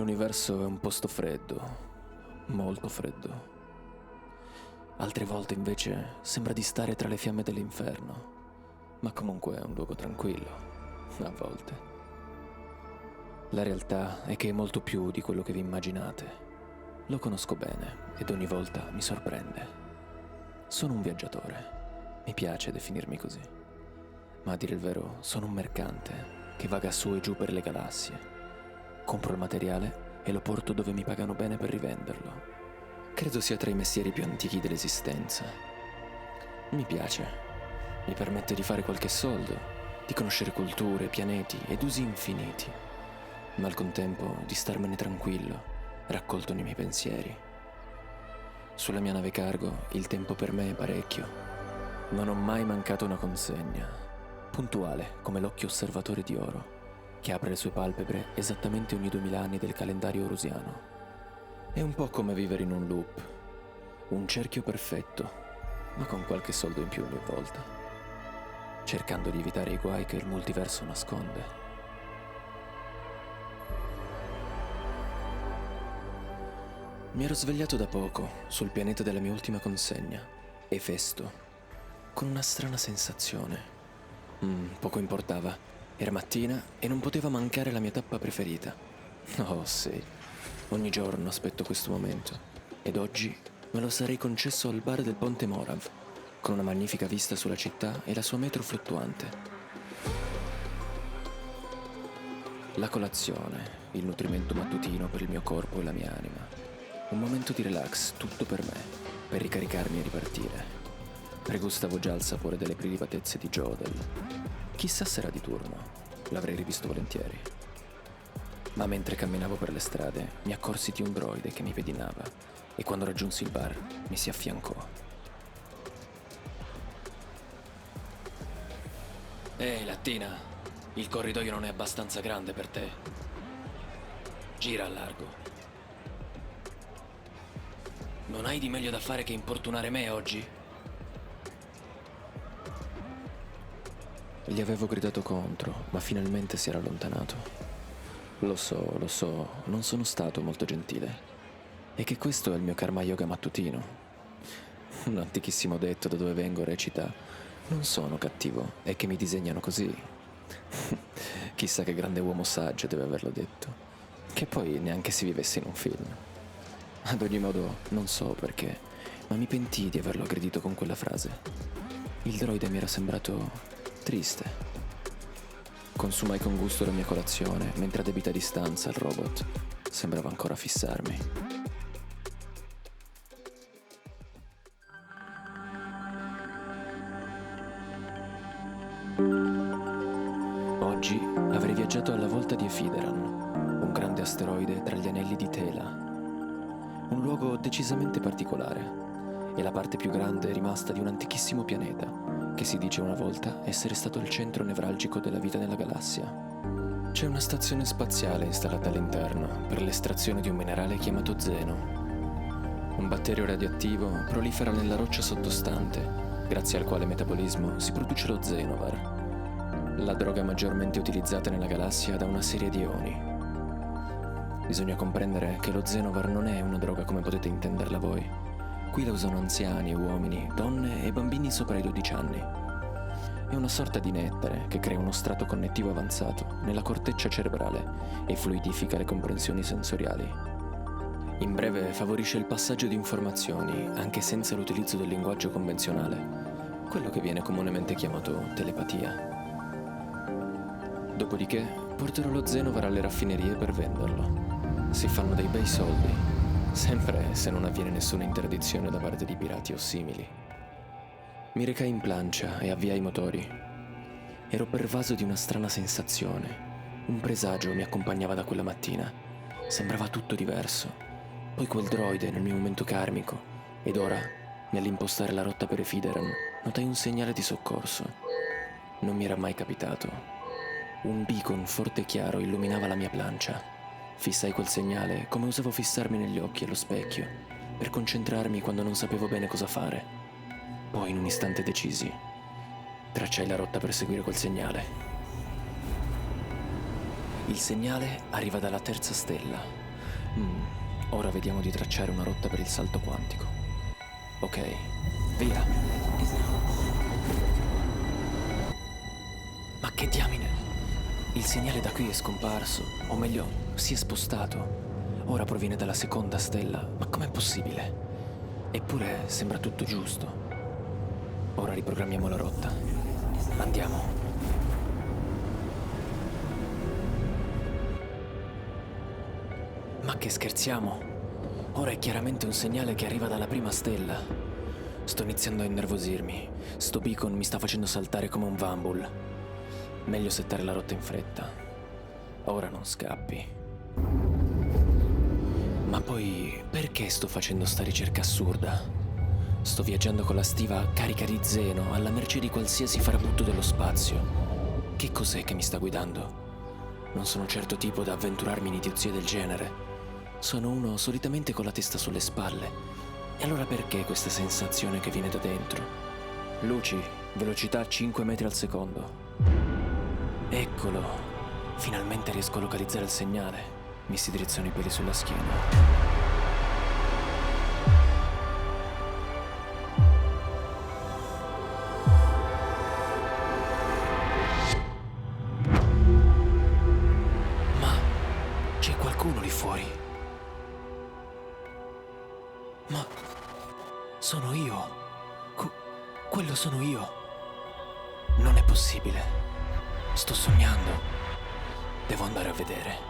l'universo è un posto freddo, molto freddo. Altre volte invece sembra di stare tra le fiamme dell'inferno, ma comunque è un luogo tranquillo, a volte. La realtà è che è molto più di quello che vi immaginate. Lo conosco bene ed ogni volta mi sorprende. Sono un viaggiatore, mi piace definirmi così, ma a dire il vero sono un mercante che vaga su e giù per le galassie. Compro il materiale e lo porto dove mi pagano bene per rivenderlo. Credo sia tra i mestieri più antichi dell'esistenza. Mi piace. Mi permette di fare qualche soldo, di conoscere culture, pianeti ed usi infiniti, ma al contempo di starmene tranquillo, raccolto nei miei pensieri. Sulla mia nave cargo il tempo per me è parecchio. Non ho mai mancato una consegna, puntuale come l'occhio osservatore di oro, che apre le sue palpebre esattamente ogni 2000 anni del calendario orusiano. È un po' come vivere in un loop, un cerchio perfetto, ma con qualche soldo in più ogni volta, cercando di evitare i guai che il multiverso nasconde. Mi ero svegliato da poco sul pianeta della mia ultima consegna, Efesto, con una strana sensazione. Poco importava. Era mattina e non poteva mancare la mia tappa preferita. Oh sì, ogni giorno aspetto questo momento. Ed oggi me lo sarei concesso al bar del Ponte Morav, con una magnifica vista sulla città e la sua metro fluttuante. La colazione, il nutrimento mattutino per il mio corpo e la mia anima. Un momento di relax, tutto per me, per ricaricarmi e ripartire. Pregustavo già il sapore delle prelibatezze di Jodel. Chissà se era di turno, l'avrei rivisto volentieri. Ma mentre camminavo per le strade mi accorsi di un droide che mi pedinava e quando raggiunsi il bar mi si affiancò. Ehi, Lattina, il corridoio non è abbastanza grande per te. Gira a largo. Non hai di meglio da fare che importunare me oggi? Gli avevo gridato contro, ma finalmente si era allontanato. Lo so, non sono stato molto gentile. E che questo è il mio karma yoga mattutino. Un antichissimo detto da dove vengo recita: non sono cattivo, è che mi disegnano così. Chissà che grande uomo saggio deve averlo detto. Che poi neanche si vivesse in un film. Ad ogni modo, non so perché, ma mi pentii di averlo aggredito con quella frase. Il droide mi era sembrato triste. Consumai con gusto la mia colazione, mentre a debita distanza il robot sembrava ancora fissarmi. Oggi avrei viaggiato alla volta di Ephideran, un grande asteroide tra gli anelli di Tela. Un luogo decisamente particolare. È la parte più grande rimasta di un antichissimo pianeta che si dice una volta essere stato il centro nevralgico della vita nella galassia. C'è una stazione spaziale installata all'interno per l'estrazione di un minerale chiamato zeno. Un batterio radioattivo prolifera nella roccia sottostante, grazie al quale metabolismo si produce lo Zenovar, la droga maggiormente utilizzata nella galassia da una serie di eoni. Bisogna comprendere che lo Zenovar non è una droga come potete intenderla voi. Qui la usano anziani e uomini, donne e bambini sopra i 12 anni. È una sorta di nettare che crea uno strato connettivo avanzato nella corteccia cerebrale e fluidifica le comprensioni sensoriali. In breve, favorisce il passaggio di informazioni anche senza l'utilizzo del linguaggio convenzionale, quello che viene comunemente chiamato telepatia. Dopodiché porterò lo Zenovar alle raffinerie per venderlo. Si fanno dei bei soldi. Sempre se non avviene nessuna interdizione da parte di pirati o simili. Mi recai in plancia e avviai i motori. Ero pervaso di una strana sensazione. Un presagio mi accompagnava da quella mattina. Sembrava tutto diverso. Poi quel droide nel mio momento karmico. Ed ora, nell'impostare la rotta per Ephideran, notai un segnale di soccorso. Non mi era mai capitato. Un beacon forte e chiaro illuminava la mia plancia. Fissai quel segnale come usavo fissarmi negli occhi allo specchio, per concentrarmi quando non sapevo bene cosa fare. Poi, in un istante decisi, tracciai la rotta per seguire quel segnale. Il segnale arriva dalla terza stella, Ora vediamo di tracciare una rotta per il salto quantico. Ok, via. Ma che diamine! Il segnale da qui è scomparso, o meglio, si è spostato. Ora proviene dalla seconda stella, ma com'è possibile? Eppure sembra tutto giusto. Ora riprogrammiamo la rotta. Andiamo. Ma che scherziamo? Ora è chiaramente un segnale che arriva dalla prima stella. Sto iniziando a innervosirmi. Sto beacon mi sta facendo saltare come un Vambul. Meglio settare la rotta in fretta. Ora non scappi. Ma poi, perché sto facendo sta ricerca assurda? Sto viaggiando con la stiva carica di zeno, alla mercé di qualsiasi farabutto dello spazio. Che cos'è che mi sta guidando? Non sono certo tipo da avventurarmi in idiozie del genere. Sono uno solitamente con la testa sulle spalle. E allora perché questa sensazione che viene da dentro? Luci, velocità 5 metri al secondo. Eccolo. Finalmente riesco a localizzare il segnale. Mi si drizzano i peli sulla schiena. C'è qualcuno lì fuori. Ma sono io. Quello sono io. Non è possibile. Sto sognando. Devo andare a vedere.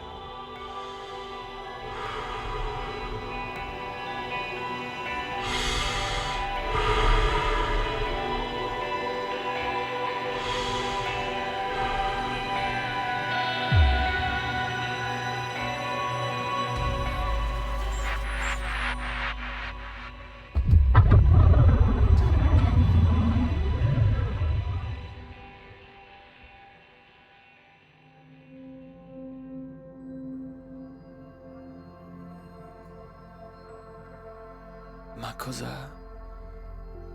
Ma cosa...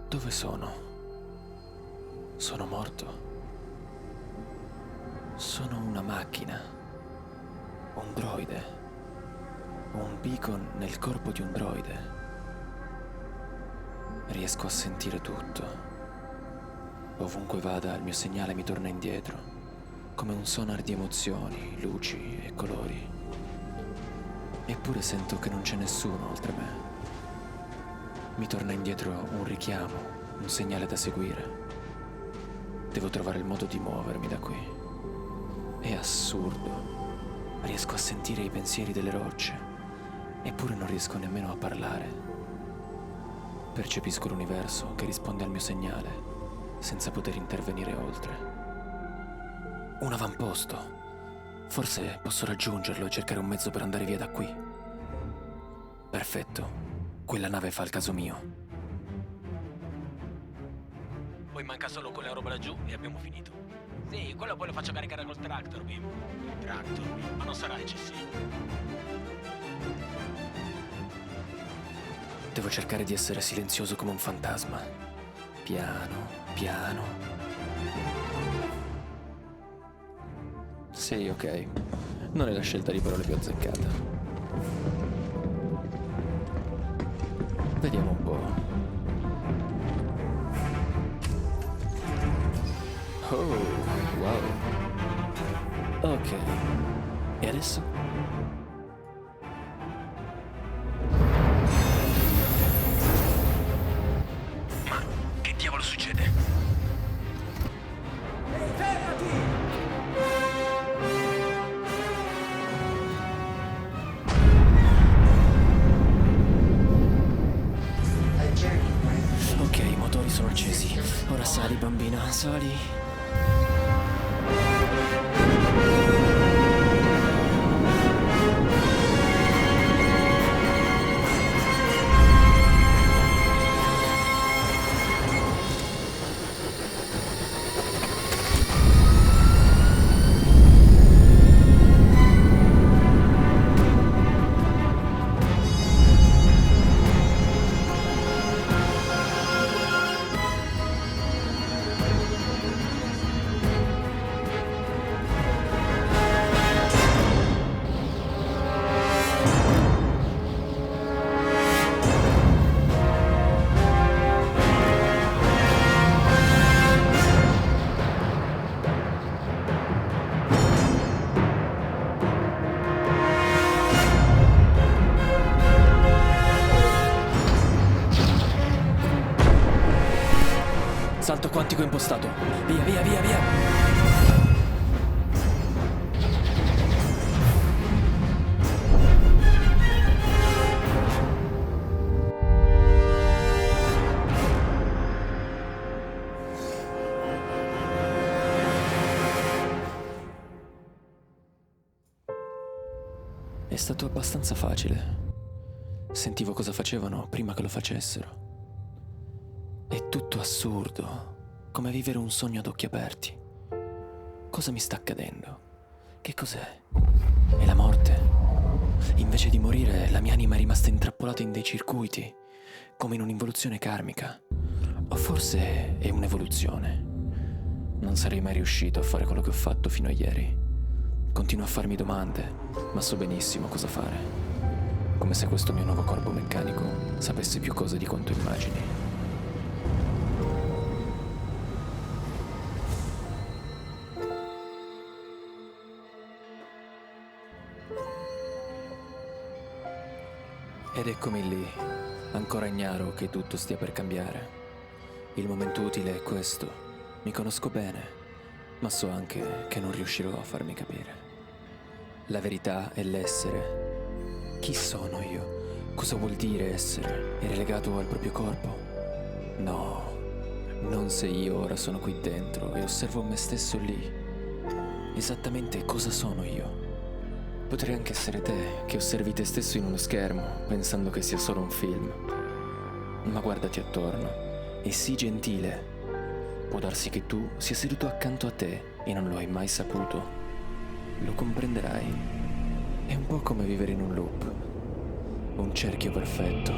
Dove sono? Sono morto? Sono una macchina? Un droide? Un beacon nel corpo di un droide? Riesco a sentire tutto. Ovunque vada, il mio segnale mi torna indietro, come un sonar di emozioni, luci e colori. Eppure sento che non c'è nessuno oltre me. Mi torna indietro un richiamo, un segnale da seguire. Devo trovare il modo di muovermi da qui. È assurdo. Riesco a sentire i pensieri delle rocce, eppure non riesco nemmeno a parlare. Percepisco l'universo che risponde al mio segnale, senza poter intervenire oltre. Un avamposto. Forse posso raggiungerlo e cercare un mezzo per andare via da qui. Perfetto. Quella nave fa il caso mio. Poi manca solo quella roba laggiù e abbiamo finito. Sì, quello poi lo faccio caricare col tractor beam. Il tractor beam, ma non sarà eccessivo. Devo cercare di essere silenzioso come un fantasma. Piano, piano. Sì, ok. Non è la scelta di parole più azzeccata. Vediamo un po'. Oh, wow. Ok. E adesso? Ma che diavolo succede? Ok, i motori sono accesi. Ora sali, bambina, sali. quantico impostato. Via, via, via, via! È stato abbastanza facile. Sentivo cosa facevano prima che lo facessero. È tutto assurdo, come vivere un sogno ad occhi aperti. Cosa mi sta accadendo? Che cos'è? È la morte? Invece di morire, la mia anima è rimasta intrappolata in dei circuiti, come in un'involuzione karmica. O forse è un'evoluzione. Non sarei mai riuscito a fare quello che ho fatto fino a ieri. Continuo a farmi domande, ma so benissimo cosa fare. Come se questo mio nuovo corpo meccanico sapesse più cose di quanto immagini. Ed eccomi lì, ancora ignaro che tutto stia per cambiare. Il momento utile è questo. Mi conosco bene, ma so anche che non riuscirò a farmi capire. La verità è l'essere. Chi sono io? Cosa vuol dire essere? È relegato al proprio corpo? No, non se io ora sono qui dentro e osservo me stesso lì. Esattamente cosa sono io? Potrei anche essere te, che osservi te stesso in uno schermo, pensando che sia solo un film. Ma guardati attorno e sii gentile. Può darsi che tu sia seduto accanto a te e non lo hai mai saputo. Lo comprenderai. È un po' come vivere in un loop. Un cerchio perfetto.